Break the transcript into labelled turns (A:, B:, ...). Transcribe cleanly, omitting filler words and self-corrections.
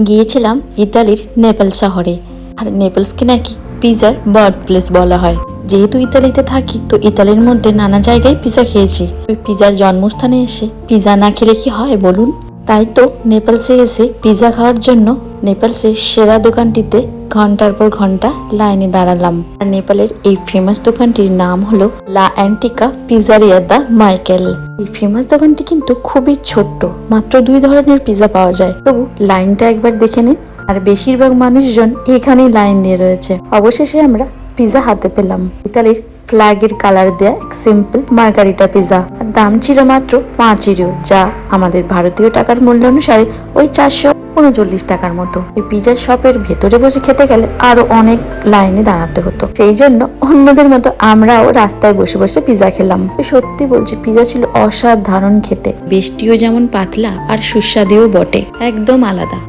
A: গিয়েছিলাম ইতালির নেপলস শহরে। আর নেপলসকে নাকি পিজার বার্থ প্লেস বলা হয়। যেহেতু ইতালিতে থাকি তো ইতালির মধ্যে নানা জায়গায় পিজা খেয়েছি। ওই পিজার জন্মস্থানে এসে পিজা না খেলে কি হয় বলুন? তাই তো নেপলসে এসে পিজা খাওয়ার জন্য নেপলসের সেরা দোকানটিতে ঘন্টার পর ঘন্টা লাইনে দাঁড়ালাম। আর নেপালের এই ফেমাস দোকানটির নাম হলো লা অ্যান্টিকা পিজারিয়া দা মাইকেল। এই ফেমাস দোকানটি কিন্তু খুবই ছোট্ট, মাত্র 2 ধরনের পিজা পাওয়া যায়। তবু লাইনটা একবার দেখে নিন। আর বেশিরভাগ মানুষজন এখানেই লাইন দিয়ে রয়েছে। অবশেষে আমরা পিজা হাতে পেলাম। ইতালির ফ্ল্যাগের কালার দেয়া এক সিম্পল মার্গারিটা পিজা। আর দাম ছিল মাত্র 5 ইউরো, যা আমাদের ভারতীয় টাকার মূল্য অনুসারে ওই 439 টাকার মতো। এই পিজা শপের ভেতরে বসে খেতে গেলে আরো অনেক লাইনে দাঁড়াতে হতো। সেই জন্য অন্যদের মতো আমরাও রাস্তায় বসে বসে পিজা খেলাম। সত্যি বলছি, পিজা ছিল অসাধারণ খেতে। বেশটিও যেমন পাতলা আর সুস্বাদুও বটে, একদম আলাদা।